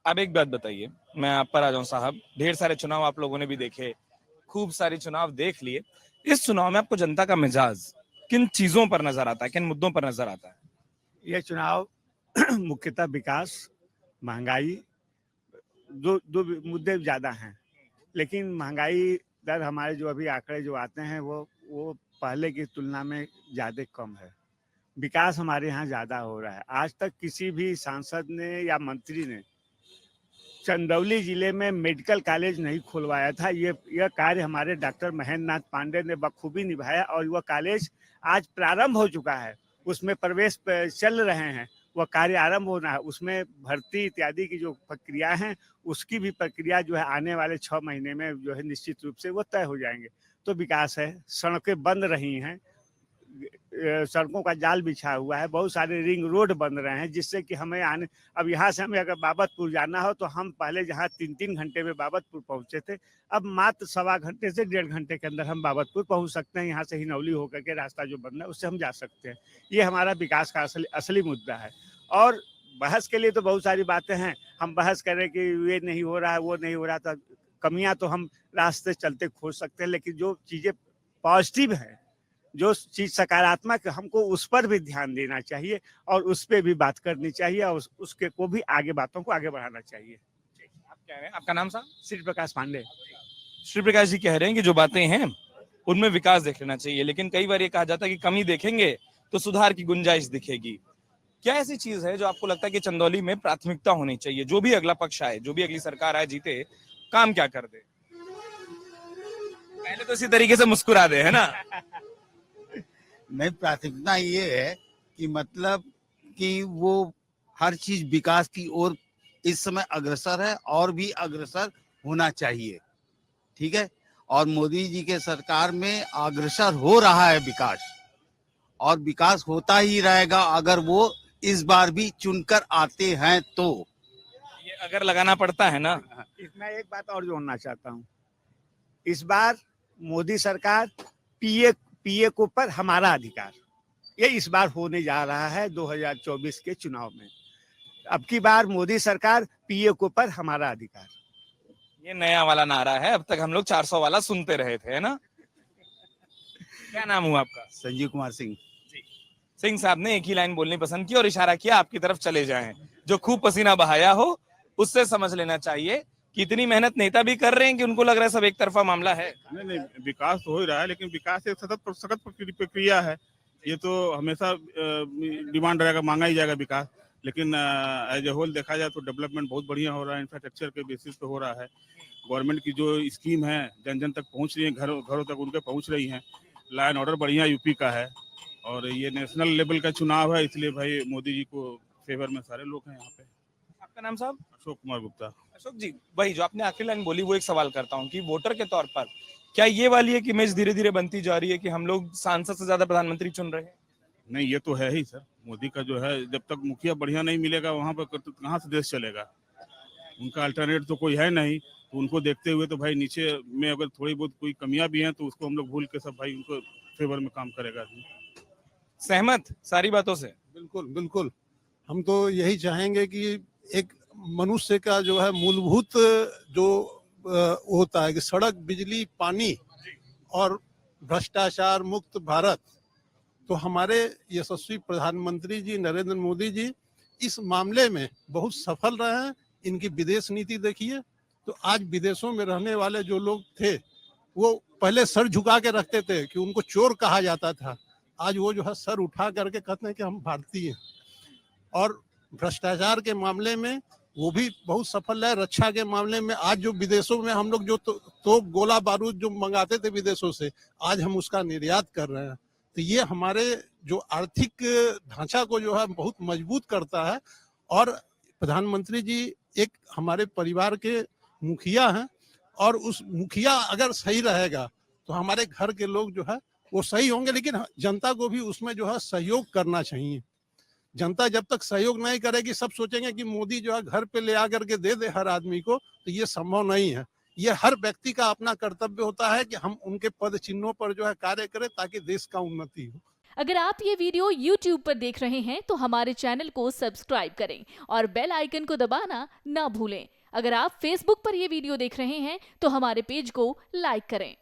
अब एक बात बताइए, मैं आप पर आ जाऊं साहब, ढेर सारे चुनाव आप लोगों ने भी देखे, खूब सारे चुनाव देख लिए। इस चुनाव में आपको जनता का मिजाज किन चीजों पर नजर आता है, किन मुद्दों पर नजर आता है? ये चुनाव मुख्यतः विकास, महंगाई, दो दो मुद्दे ज्यादा हैं। लेकिन महंगाई दर हमारे जो अभी आंकड़े जो आते हैं वो पहले की तुलना में ज्यादा कम है। विकास हमारे यहाँ ज्यादा हो रहा है। आज तक किसी भी सांसद ने या मंत्री ने चंदौली जिले में मेडिकल कॉलेज नहीं खुलवाया था। यह कार्य हमारे डॉक्टर महेंद्र नाथ पांडे ने बखूबी निभाया और वह कॉलेज आज प्रारंभ हो चुका है। उसमें प्रवेश चल रहे हैं, वह कार्य आरंभ होना है। उसमें भर्ती इत्यादि की जो प्रक्रिया है, उसकी भी प्रक्रिया जो है आने वाले 6 महीने में जो है निश्चित रूप से वो तय हो जाएंगे। तो विकास है, सड़कें बन रही हैं, सड़कों का जाल बिछा हुआ है, बहुत सारे रिंग रोड बन रहे हैं, जिससे कि हमें आने, अब यहाँ से हमें अगर बाबतपुर जाना हो तो हम पहले जहाँ 3-3 घंटे में बाबतपुर पहुंचे थे, अब मात्र 1.25 घंटे से 1.5 घंटे के अंदर हम बाबतपुर पहुंच सकते हैं। यहाँ से हिनौली होकर के रास्ता जो बन रहा है उससे हम जा सकते हैं। ये हमारा विकास का असली मुद्दा है। और बहस के लिए तो बहुत सारी बातें हैं। हम बहस करें कि ये नहीं हो रहा है, वो नहीं हो रहा, तो कमियां तो हम रास्ते चलते खोज सकते हैं, लेकिन जो चीजें पॉजिटिव है, जो चीज सकारात्मक, हमको उस पर भी ध्यान देना चाहिए और उस पर भी बात करनी चाहिए और उसके को भी आगे बातों को आगे बढ़ाना चाहिए। आप कह रहे हैं, आपका नाम साहब? श्री प्रकाश पांडे। श्री प्रकाश जी कह रहे हैं कि जो बातें हैं उनमें विकास देख लेना चाहिए, लेकिन कई बार ये कहा जाता है कि कमी देखेंगे तो सुधार की गुंजाइश दिखेगी। क्या ऐसी चीज है जो आपको लगता है कि चंदौली में प्राथमिकता होनी चाहिए, जो भी अगला पक्ष आए, जो भी अगली सरकार आए, जीते, काम क्या कर दे? पहले तो इसी तरीके से मुस्कुरा दे, है ना? नहीं, प्राथमिकता ये है कि मतलब कि वो हर चीज विकास की ओर इस समय अग्रसर है और भी अग्रसर होना चाहिए। ठीक है, और मोदी जी के सरकार में अग्रसर हो रहा है विकास, और विकास होता ही रहेगा अगर वो इस बार भी चुनकर आते हैं तो। ये अगर लगाना पड़ता है ना। इसमें एक बात और जोड़ना चाहता हूँ। इस बार मोदी सरकार पीए को पर हमारा अधिकार, ये इस बार होने जा रहा है 2024 के चुनाव में। अब की बार मोदी सरकार पीए को पर हमारा अधिकार। ये नया वाला नारा है, अब तक हम लोग 400 वाला सुनते रहे थे, है ना? क्या नाम हुआ आपका? संजीव कुमार सिंह। सिंह साहब ने एक ही लाइन बोलनी पसंद की और इशारा किया आपकी तरफ चले जाएं। जो खूब पसीना बहाया हो उससे समझ लेना चाहिए कि इतनी मेहनत नेता भी कर रहे हैं कि उनको लग रहा है सब एक तरफा मामला है। नहीं, विकास तो हो ही रहा है, लेकिन विकास एक सतत प्रक्रिया है। ये तो हमेशा डिमांड रहेगा, मांगा ही जाएगा विकास। लेकिन एज ए होल देखा जाए तो डेवलपमेंट बहुत बढ़िया हो रहा है, इंफ्रास्ट्रक्चर के बेसिस पे हो रहा है। गवर्नमेंट की जो स्कीम है जन जन तक पहुंच रही है, घरों तक उनके पहुंच रही है। लॉ एंड ऑर्डर बढ़िया यूपी का है, और ये नेशनल लेवल का चुनाव है, इसलिए भाई मोदी जी को फेवर में सारे लोग हैं यहाँ पे। आपका नाम साहब? अशोक कुमार गुप्ता। अशोक जी, वही जो आपने आखिरी लाइन बोली, वो एक सवाल करता हूँ कि वोटर के तौर पर क्या ये वाली एक इमेज धीरे धीरे बनती जा रही है कि हम लोग सांसद से ज्यादा प्रधानमंत्री चुन रहे हैं? नहीं, ये तो है ही सर। मोदी का जो है, जब तक मुखिया बढ़िया नहीं मिलेगा वहां पर तो कहाँ से देश चलेगा। उनका अल्टरनेट तो कोई है नहीं, तो उनको देखते हुए तो भाई नीचे में अगर थोड़ी बहुत कोई कमियां भी हैं तो उसको हम लोग भूल के सब भाई उनको फेवर में काम करेगा। सहमत सारी बातों से? बिल्कुल बिल्कुल, हम तो यही चाहेंगे कि एक मनुष्य का जो है मूलभूत जो होता है कि सड़क, बिजली, पानी और भ्रष्टाचार मुक्त भारत, तो हमारे यशस्वी प्रधानमंत्री जी नरेंद्र मोदी जी इस मामले में बहुत सफल रहे हैं। इनकी विदेश नीति देखिए, तो आज विदेशों में रहने वाले जो लोग थे वो पहले सर झुका के रखते थे कि उनको चोर कहा जाता था, आज वो जो है सर उठा करके कहते हैं कि हम भारतीय हैं। और भ्रष्टाचार के मामले में वो भी बहुत सफल है। रक्षा के मामले में आज जो विदेशों में हम लोग जो तोप गोला बारूद जो मंगाते थे विदेशों से, आज हम उसका निर्यात कर रहे हैं। तो ये हमारे जो आर्थिक ढांचा को जो है बहुत मजबूत करता है। और प्रधानमंत्री जी एक हमारे परिवार के मुखिया हैं, और उस मुखिया अगर सही रहेगा तो हमारे घर के लोग जो है वो सही होंगे। लेकिन जनता को भी उसमें जो है सहयोग करना चाहिए। जनता जब तक सहयोग नहीं करेगी, सब सोचेंगे कि मोदी जो है घर पे ले आकर के दे दे हर आदमी को, तो ये संभव नहीं है। ये हर व्यक्ति का अपना कर्तव्य होता है कि हम उनके पद चिन्हों पर जो है कार्य करें ताकि देश का उन्नति हो। अगर आप ये वीडियो YouTube पर देख रहे हैं तो हमारे चैनल को सब्सक्राइब करें और बेल आइकन को दबाना ना भूलें। अगर आप Facebook पर ये वीडियो देख रहे हैं तो हमारे पेज को लाइक करें।